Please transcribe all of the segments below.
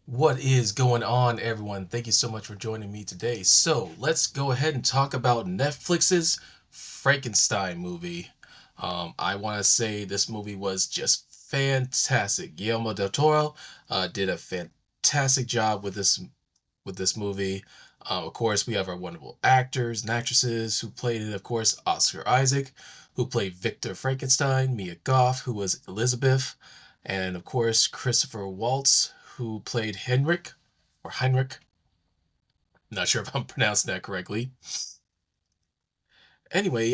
What is going on, everyone? Thank you so much for joining me today. So, let's go ahead and talk about Netflix's Frankenstein movie. I want to say this movie was just fantastic. Guillermo del Toro did a fantastic job with this movie. Of course, we have our wonderful actors and actresses who played it. Of course, Oscar Isaac, who played Victor Frankenstein, Mia Goth, who was Elizabeth, and of course, Christopher Waltz, who played Henrik or Heinrich. Not sure if I'm pronouncing that correctly. Anyway,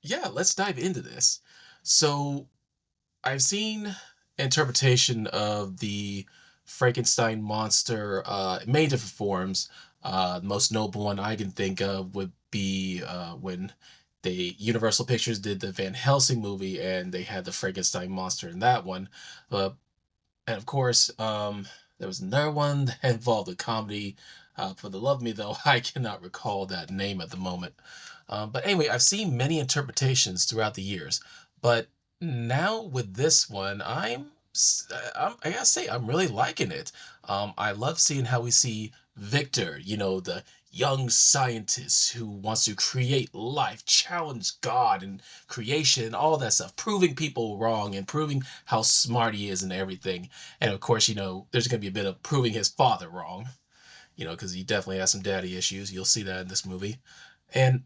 yeah, let's dive into this. So, I've seen interpretation of the Frankenstein monster in many different forms. The most notable one I can think of would be when the Universal Pictures did the Van Helsing movie and they had the Frankenstein monster in that one. Uh, and of course, there was another one that involved a comedy. For the love of me, though, I cannot recall that name at the moment. But anyway, I've seen many interpretations throughout the years. But now with this one, I gotta say, I'm really liking it. I love seeing how we see Victor, the young scientist who wants to create life, challenge God and creation and all that stuff, proving people wrong and proving how smart he is and everything. And of course, there's going to be a bit of proving his father wrong, because he definitely has some daddy issues. You'll see that in this movie. And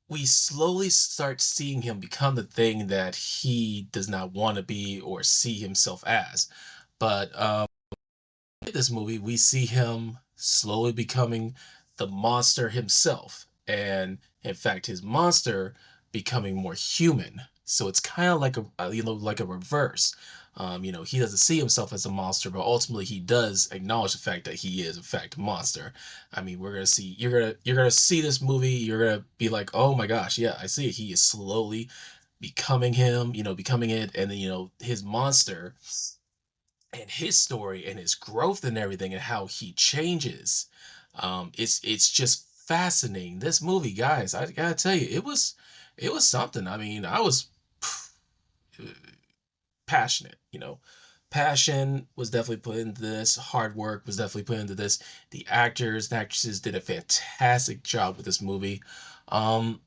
we slowly start seeing him become the thing that he does not want to be or see himself as. But in this movie, we see him slowly becoming the monster himself. And in fact, his monster becoming more human. So it's kind of like like a reverse. He doesn't see himself as a monster, but ultimately he does acknowledge the fact that he is in fact a monster. I mean, you're gonna see this movie. You're gonna be like, oh my gosh, yeah, I see it. He is slowly becoming him. Becoming it, and then his monster and his story and his growth and everything and how he changes. It's just fascinating. This movie, guys, I gotta tell you, it was something. I mean, I was passionate. Passion was definitely put into this. Hard work was definitely put into this. The actors and actresses did a fantastic job with this movie. Um,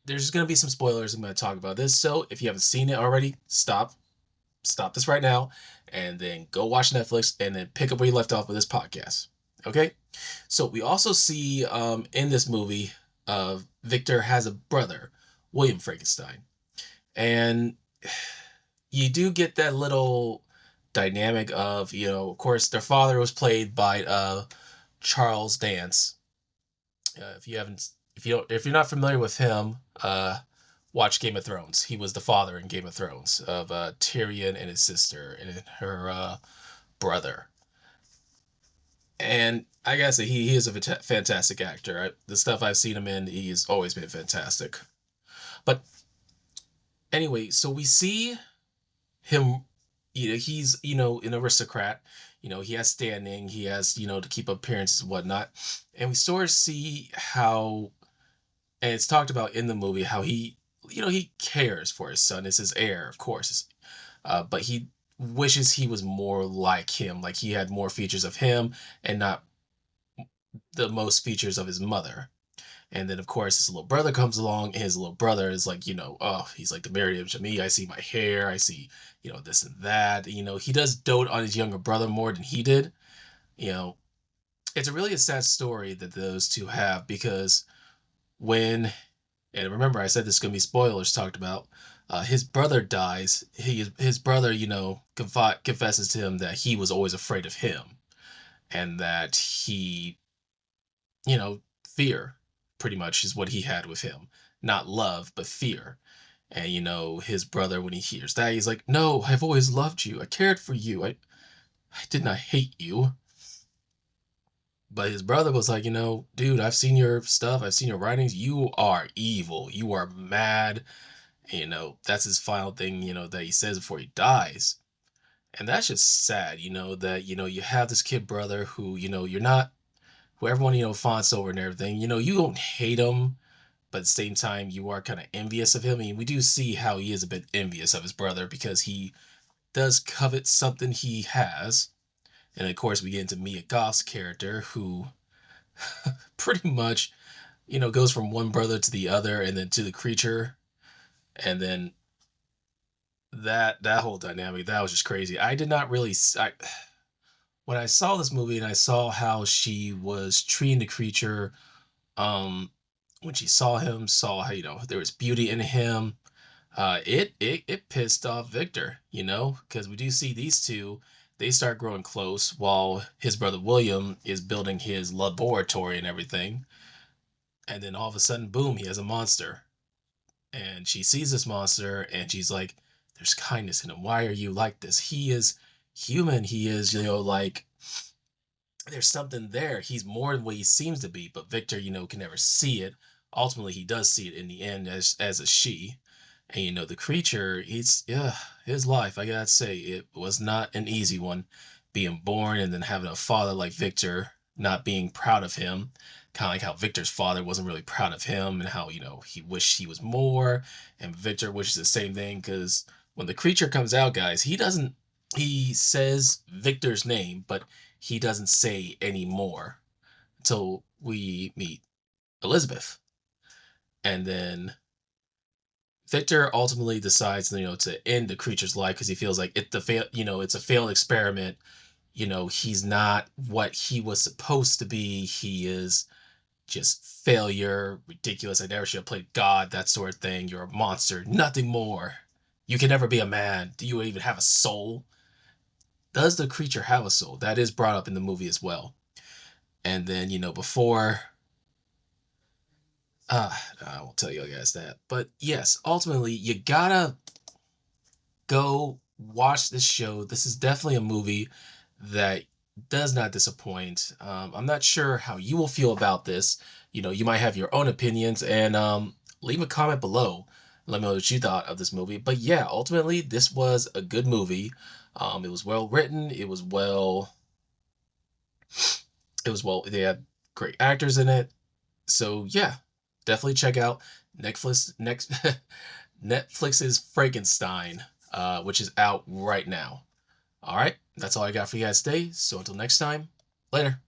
there's gonna be some spoilers. I'm gonna talk about this. So if you haven't seen it already, stop this right now and then go watch Netflix and then pick up where you left off with this podcast. Okay? So we also see in this movie, Victor has a brother, William Frankenstein. And you do get that little dynamic of, of course, their father was played by Charles Dance. If you haven't, if you're not familiar with him, watch Game of Thrones. He was the father in Game of Thrones of Tyrion and his sister and her brother. And I gotta say, he is a fantastic actor. The stuff I've seen him in, he's always been fantastic. But anyway, so we see him. He's an aristocrat. He has standing. He has to keep appearances and whatnot. And we sort of see how, and it's talked about in the movie how he cares for his son. It's his heir, of course, but he wishes he was more like him, like he had more features of him and not the most features of his mother. And then, of course, his little brother comes along, and his little brother is like, oh, he's like the mirror image of me. I see my hair, I see, this and that. He does dote on his younger brother more than he did. You know, it's a really a sad story that those two have because when, and remember, I said this is gonna be spoilers talked about. His brother dies. His brother, confesses to him that he was always afraid of him, and that fear, pretty much, is what he had with him. Not love, but fear. And his brother, when he hears that, he's like, "No, I've always loved you. I cared for you. I did not hate you." But his brother was like, dude, I've seen your stuff. I've seen your writings. You are evil. You are mad. That's his final thing, that he says before he dies. And that's just sad, that, you have this kid brother who, you're not, who everyone, fawnts over and everything. You don't hate him, but at the same time, you are kind of envious of him. I mean, we do see how he is a bit envious of his brother because he does covet something he has. And of course, we get into Mia Goth's character, who pretty much, goes from one brother to the other, and then to the creature, and then that whole dynamic that was just crazy. I did not really. When I saw this movie and I saw how she was treating the creature, um, when she saw him, saw how there was beauty in him. It pissed off Victor, because we do see these two. They start growing close while his brother William is building his laboratory and everything. And then all of a sudden, boom, he has a monster. And she sees this monster and she's like, there's kindness in him. Why are you like this? He is human. He is, like, there's something there. He's more than what he seems to be. But Victor, can never see it. Ultimately, he does see it in the end as a she. And the creature, yeah, his life, I gotta say, it was not an easy one. Being born and then having a father like Victor not being proud of him. Kind of like how Victor's father wasn't really proud of him and how, he wished he was more. And Victor wishes the same thing because when the creature comes out, guys, he says Victor's name, but he doesn't say any more until we meet Elizabeth. And then Victor ultimately decides, to end the creature's life because he feels like it's a failed experiment. He's not what he was supposed to be. He is just failure, ridiculous. I never should have played God, that sort of thing. You're a monster, nothing more. You can never be a man. Do you even have a soul? Does the creature have a soul? That is brought up in the movie as well. And then, before I won't tell you guys that. But yes, ultimately you gotta go watch this show. This is definitely a movie that does not disappoint. I'm not sure how you will feel about this. You might have your own opinions, and leave a comment below. Let me know what you thought of this movie. But yeah, ultimately, this was a good movie. It was well written. It was well. They had great actors in it. So yeah, definitely check out Netflix's Frankenstein, which is out right now. All right, that's all I got for you guys today. So until next time, later.